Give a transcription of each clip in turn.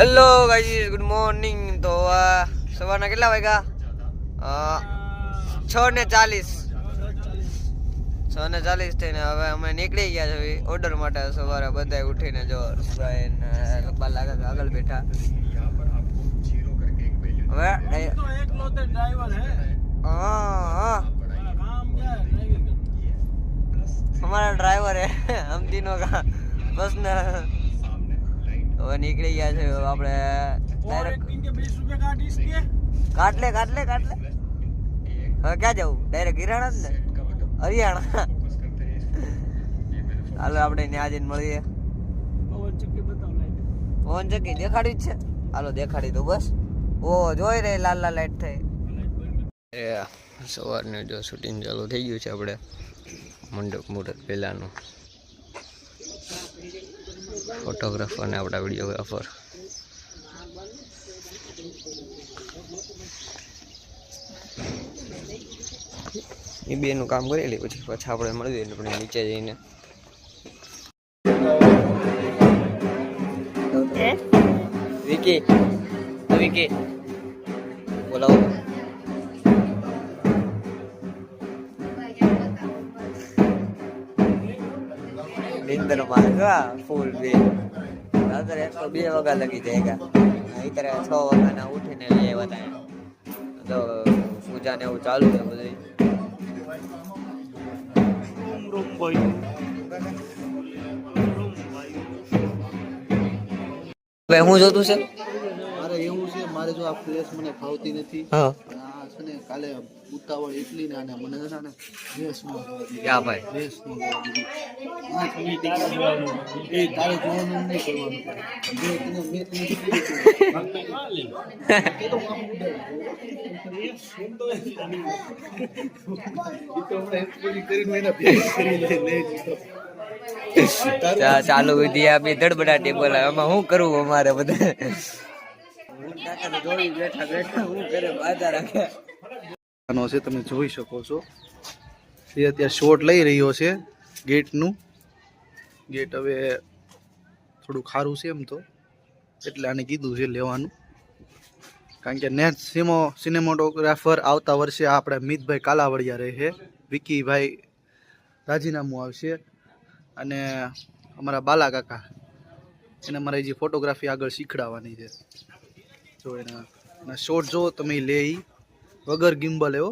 Hello guys, good morning. તો સવારના કેટલા વાગ્યા? 6:40 થઈને હવે અમે નીકળી ગયા છે ઓર્ડર માટે. સવારે બધા ઉઠીને જો આગળ બેઠા. હવે हमारा ड्राइवर है हम तीनों का बस ने હવે નીકળી ગયા છે આપણે ડાયરેક્ટ 20 રૂપિયા કાટ લે હવે ક્યાં જવું? ડાયરેક્ટ હિરાણા જ ને, હરિયાણા. હાલો આપણે ત્યાં જઈને મળીએ. પવન ચક્કી દેખાડી જ છે. હાલો દેખાડી દો બસ. ઓ જોઈ રહી લાલ લાલ લાઈટ થઈ. સવારનું જો શૂટિંગ ચાલુ થઈ ગયું છે આપણે મંડપ મુહૂર્ત પહેલાનું. ફોટોગ્રાફર ને આપણા વિડીયોગ્રાફર. એ બેનું કામ કરેલી પછી આપણે મળીએ આપણે નીચે જઈને. વિકી બોલાવો. निंदर मारेगा फूल भी अगर तो 2 वागा लगी जाएगा. इधर 6 वागा ना उठने लिए बताए तो पूजा ने वो चालू है बधाई. ભાઈ હું જોતું છે મારે એવું છે, મારે જો આ ફ્લેશ મને ફાવતી નથી. હા આ છે ને કાલે ઉતાવળ એટલી ને આને મને છે ને રેસમાં ક્યાં ભાઈ રેસમાં આ મિનિટ એ તારે જોવાનું નહીં કરવાનું. જે તને મેં તને ચાલુ વિધિ આપી ધડબડાટી બોલાવે. એમાં શું કરવું અમારે બધા બેઠા હું કરે બાધા રાખે. છે તમે જોઈ શકો છો એ અત્યારે શોટ લઈ રહ્યો છે ગેટનું. ગેટ હવે થોડું ખારું છે એમ તો, એટલે આને કીધું છે લેવાનું. કારણ કે નેક્સ્ટ સિનેમાટોગ્રાફર આવતા વર્ષે આપણે મિતભાઈ કાલાવડિયા રહે, વિકીભાઈ રાજીનામું આવશે અને અમારા બાલા કાકા એને મારે જે ફોટોગ્રાફી આગળ શીખડાવવાની છે. જો એના શોટ જો તમે લે વગર ગિમ્બલ એવો.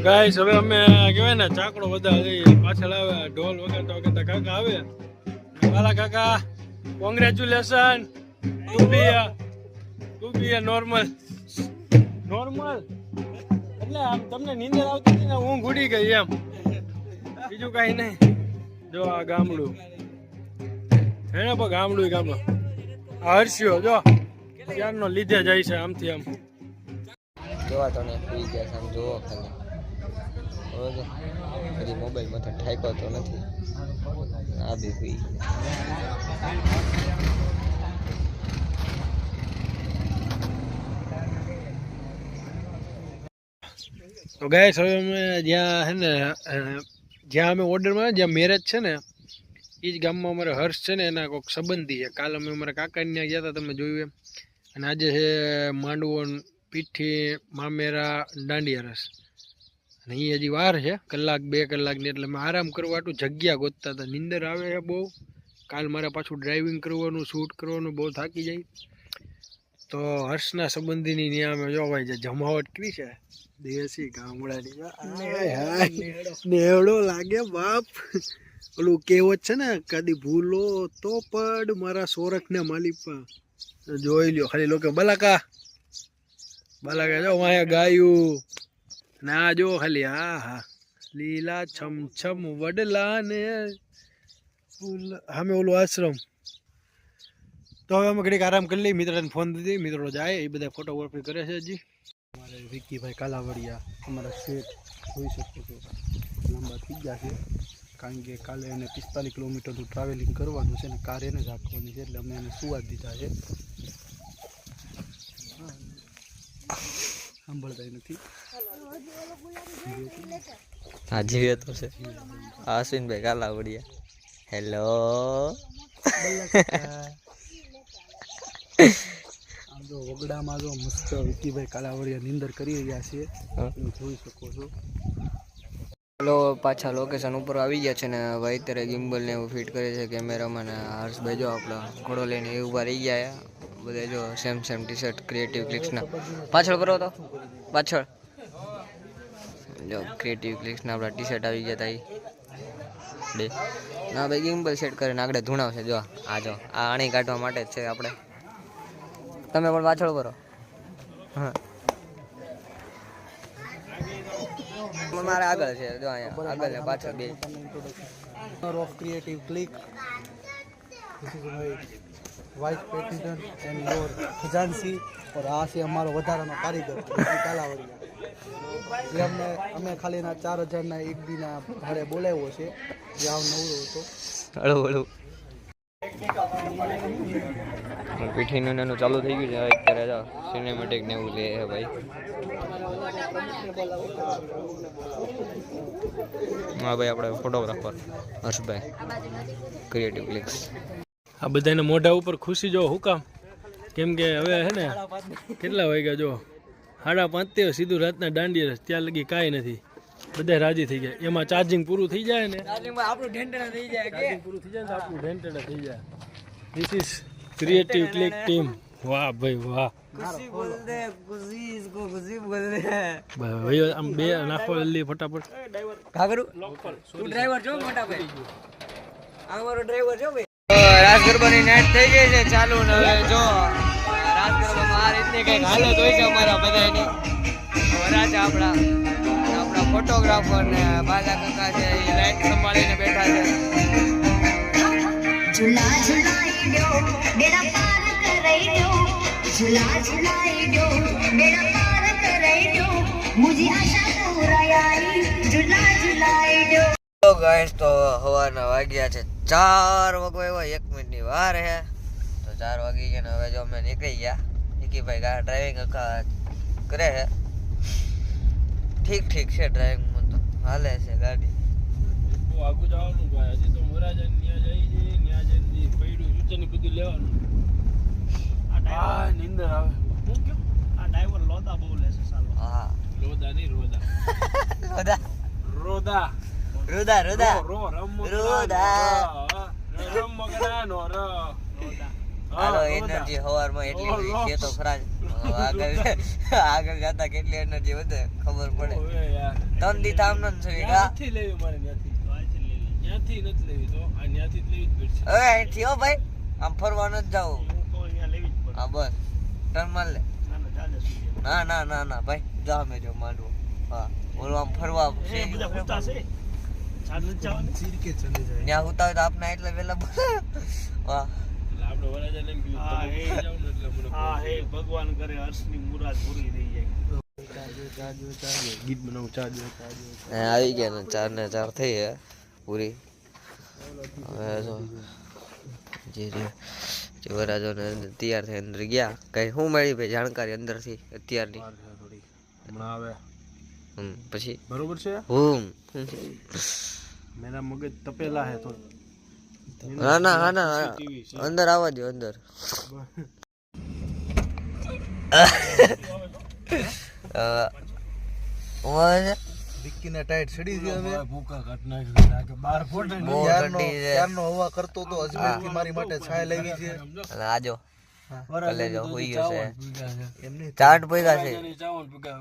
ગાઈસ હવે અમે કહેવાય ને ચાકડો બધા જઈએ. પાછળ આવે ઢોલ વગાડતા વગાડતા કાકા આવે. બાલા કાકા કોંગ્રેચ્યુલેશન, તું બી નોર્મલ એટલે આમ તમને નીંદર આવતી હતી ને ઊંઘ ઉડી ગઈ એમ, બીજું કઈ નહીં. જો આ ગામડું એને પણ ગામડું આ હર્ષ્યો જો ક્યારનો લીધે જાય છે આમથી આમ. જોવા તો ને પી ગયા છે આમ જોવો ખાલી. બરોબર હજી મોબાઈલ માંથી ઠાક્યો તો નથી. આ બી પી તો ગાઈસ હવે અમે જ્યાં હે ને જ્યાં અમે ઓર્ડરમાં જ્યાં મેરેજ છે ને એ જ ગામમાં અમારે હર્ષ છે ને એના કોઈક સંબંધી છે. કાલ અમે અમારા કાકાને ત્યાં ગયા હતા, તમે જોયું એમ. અને આજે છે માંડવો, પીઠી, મામેરા, દાંડિયા રસ. અને એ હજી વાર છે 1-2 કલાકની. એટલે મેં આરામ કરવા આટલું જગ્યા ગોતતા હતા. નીંદર આવે છે બહુ. કાલ મારે પાછું ડ્રાઇવિંગ કરવાનું, શૂટ કરવાનું, બહુ થાકી જાય. તો હર્ષના સંબંધીની ત્યાં અમે જોવાય છે જમાવટ કરી છે દેશી ગામડાની. નેવડો લાગે બાપ. ઓલું કહેવત છે ને, કદી ભૂલો તો પડ મારા સોરખને માલિપા. જોઈ લ્યો ખાલી લોકો. બલાકા જો અહીંયા ગાયું ના જો ખાલી. હા લીલા છમ વડલા ને સામે ઓલું આશ્રમ. તો હવે અમે ઘડીક આરામ કરી લઈએ. મિત્રને ફોન દીધી, મિત્રો જાય એ બધા ફોટોગ્રાફી કરે છે. હજી અમારે વિકીભાઈ કાલાવડિયા અમારા શેઠ જોઈ શકો છો લાંબા થઈ ગયા છે. કારણ કે કાલે એને 45 કિલોમીટરનું ટ્રાવેલિંગ કરવાનું છે ને કાર એને જ રાખવાની છે, એટલે અમે એને સુવા દીધા છે. સાંભળતા નથી. હા જીવે તો છે. અશ્વિનભાઈ કાલાવડિયા. હેલો આમ જો વગડામાં જો મસ્ત વિકીભાઈ કાલાવડિયા નીંદર કરી રહ્યા છે, તમે જોઈ શકો છો. ચલો પાછા લોકેશન ઉપર આવી ગયા છે ને હવે અત્યારે ગિમ્બલ ને એવું ફિટ કરે છે કેમેરામાં ને હર્ષભાઈ જો આપણા ઘોડો લઈને એ ઊભા રહી ગયા બધા જો સેમ ટી શર્ટ ક્રિએટિવ ક્લિક્સના પાછળ કરો તો પાછળ જો ક્રિએટિવ ક્લિક્સના આપણા ટી શર્ટ આવી ગયા હતા બે ના ભાઈ ગિમ્બલ સેટ કરીને આગળ ધૂણાવશે જો આ આણી કાઢવા માટે જ છે આપણે તમે પણ પાછળ કરો હા મારે આગળ છે જો અહીંયા આગળ ને પાછળ બે of creative click, this is my vice president and your ખજાનસી और આ છે અમારો વધારાનો કારીગર કાલાવડિયા જે અમે ખાલી ના 4000 ના એક દીના ભાડે બોલાવ્યો છે જે આવ નવરો હતો. હળવું પીઠીનું એનું ચાલુ થઈ ગયું છે હવે અત્યારે જો સિનેમેટિક ને એવું લે છે ભાઈ હા ભાઈ આપણે ફોટોગ્રાફર હર્ષભાઈ ક્રિએટિવ ક્લિક્સ આ બધાને મોઢા ઉપર ખુશી જો હું કામ કેમ કે હવે હે ને કેટલા વાગ્યા જો 5:30 સીધું રાતના દાંડિયા ત્યાં લગી કાંઈ નથી બધા રાજી થઈ ગયા એમાં ચાર્જિંગ પૂરું થઈ જાય ને આપણું ઢેંટણા થઈ જાય ચાર્જિંગ પૂરું થઈ જાય ને આપણું ઢેંટણા થઈ જાય. This is creative click team. વાહ ભાઈ વાહ ખુશી બોલ દે ખુશી इसको खुशी बोल दे ભાઈ આમ બે નાખો જલ્દી ફટાફટ કાગરું તું ડ્રાઈવર છો મોટા ભાઈ આ મારો ડ્રાઈવર છો ભાઈ રાસ ગરબાની નાઈટ થઈ ગઈ છે ચાલુ ને હવે જો રાસ ગરબામાં આ રીતની કઈક હાલત હોય છે અમારા બધાની વરાજ આપણા ફોટોગ્રાફર ને બાજા કાકા છે એ લાઈટ સંભાળીને બેઠા છે झूला झुलाई दो बेड़ा पार कराई दो झूला झुलाई दो बेड़ा पार कराई दो मुझे आशा पूराई झूला झुलाई दो. તો ગાઈસ તો હવાના વાગ્યા છે 4 વાગ્યા 1 મિનિટની વાર છે તો 4 વાગી ગયા ને હવે જો અમે નીકળી ગયા નિકીભાઈ ગાડી ડ્રાઇવિંગ કરે છે ઠીક છે ડ્રાઇવિંગમાં તો હાલે છે ગાડી બહુ આગળ જવાનું ભાઈ હજી તો મોરાજા ન્યા જઈ છે ન્યા જઈને પૈડું સૂચન બધું લેવાનું આ નીંદર આવે હું કયો આ ડ્રાઈવર લોદા બહુ લેશે સાલો હા લોદા નહીં રોદા રોદા રોદા રોદા રો રમ રોદા રમ મગડાનો ર હાલો એનર્જી હવારમાં એટલી બધી છે તો ખરા જ. આગળ જતા કેટલી એનર્જી વધે ખબર પડે ઓય યાર 3 દી થામ ન થઈ ગા નથી લેવી મારે ત્યાંથી નથી લેવી તો આ ત્યાંથી જ લેવી જ પડશે હવે અહીંથી હો ભાઈ આમ ફરવા ન જાવ હા બસ ટર્ન માર લે ના ભાઈ જા મે જો માંડવો હા ઓલો આમ ફરવા છે ચીરકે ચલી જાય. ત્યાં ઉતા હોય તો આપને એટલે વેલા વાહ આપણે વરાજાને એમ કીધું તમે જાવ ને એટલે મને ભગવાન કરે હર્ષની મુરાદ પૂરી થઈ જાય. ગીત બનાવું ચાજો આવી ગયા ને 4 ને 4 થઈ હે પૂરી હવે જો જે વરાજો ને તૈયાર થઈ અંદર ગયા કઈ શું મળી ભાઈ જાણકારી અંદરથી અત્યારની હમણાં આવે પછી બરોબર છે મેરા મગજ તપેલા હે તો ના અંદર આવવા દો અંદર વિક્કીને ટાઈટ ચડી ગઈ હવે ભૂકા કાટ નાખ્યું કે 12 ફૂટ બહુ ઠંડી છે ક્યારનો હવા કરતો તો અજમેરથી મારી માટે છાય લાવી છે. અને આજો કલેજો હોઈ ગયો છે એમને ચાટ પૈસા છે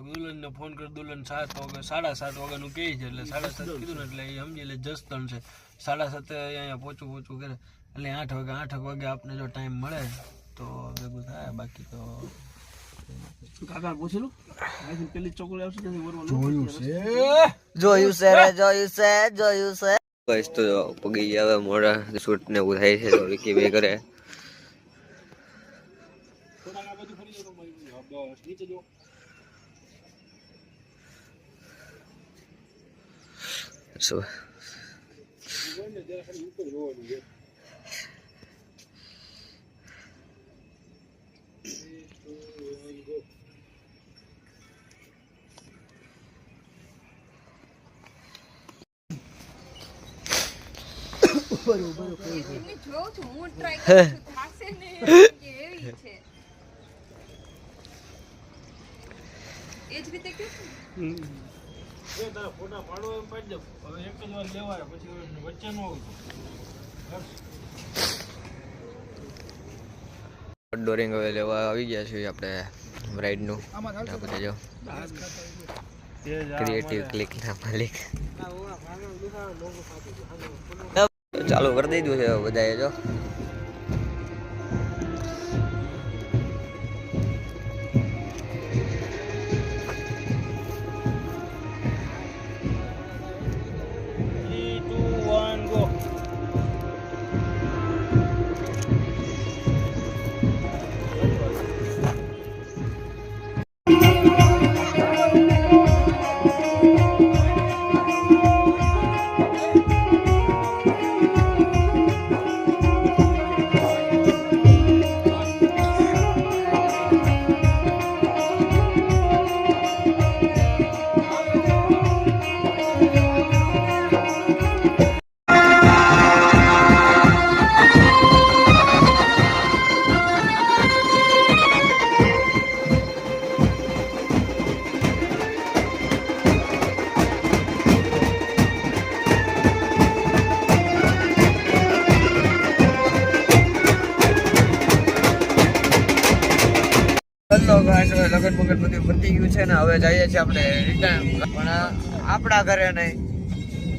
દુલ્હન ને ફોન કર દુલ્હન 7 વાગે 7:30 વાગ્યાનું કહે છે એટલે 7:30 કીધું ને એટલે એ સમજી લે જસ્તન છે 7:30 અહીંયા પહોંચું કરે એટલે 8 વાગે આપને જો ટાઈમ મળે તો ભેગું થાય બાકી તો કાકા પૂછેલું પેલી ચોકડી આવશે જોયું છે બસ તો પગી ગયા હવે મોડા શૂટ ને એવું થાય છે તો વિકી ભાઈ કરે શું ફોટા પાડો એમ પાડી દો. હવે એક જ વાર લેવાય પછી વચ્ચે નો આવતો. ડોરિંગ હવે લેવા આવી ગયા છીએ આપણે રાઈડનું. આ બધા જો ક્રિએટિવ ક્લિકના માલિક ચાલુ કરી દીધું છે બધાએ જો. લગન બગન બધું પતી ગયું છે ને હવે જઈએ છીએ આપણે રિટર્ન. પણ આપણા ઘરે નહીં,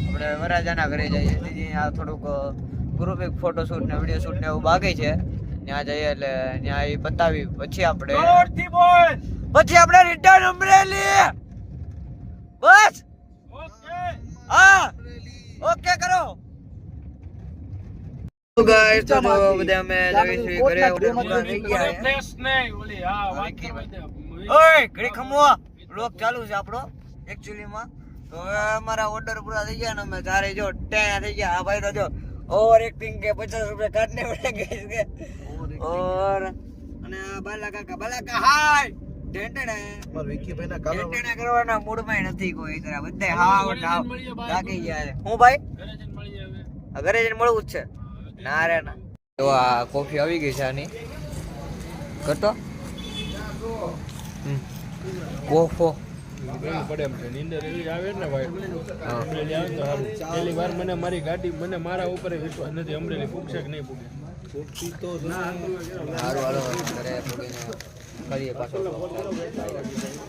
આપણે વરાજાના ઘરે જઈએ. તેથી આ થોડુંક ગ્રુપિક ફોટોશૂટ ને વિડીયો શૂટ ને એવું બાકી છે. ત્યાં જઈએ એટલે ત્યાં એ પતાવી પછી આપણે રિટર્ન અમરેલી. બસ હા ઓકે કરો. ગાઈસ તો બધા અમે જઈએ છીએ ઘરે. પૂરા થઈ ગયા છે. ઓય ઘડી ખમવા વ્લોગ ચાલુ છે આપણો એક્ચ્યુઅલી માં. તો હવે અમારા ઓર્ડર પૂરા થઈ ગયા ને અમે ચારે જો ટેયા થઈ ગયા. આ ભાઈ તો જો ઓવર એક્ટિંગ કે 50 રૂપિયા કાટને પડે ગઈ કે ઓર. અને આ બાલા કાકા હાય ટેન્ટેડા માર વિકી ભાઈ ના કાલા ટેન્ટેડા કરવાના મૂડ માં નથી કોઈ. કરા બધા હાવ લાગી ગયા છે. હું ભાઈ ઘરે જઈને મળવું જ છે. ના રે ના. તો આ કોફી આવી ગઈ છે આની કરતો કોફો પડે એમ છે. નીંદર એવી આવે ને ભાઈ, અમરેલી આવે તો સારું. પહેલી વાર મને મારી ગાડી મને મારા ઉપર વિશ્વાસ નથી અમરેલી પૂગશે કે નહીં પૂગે. સારું હાલો ઘરે પૂગીને કરીએ પાછો.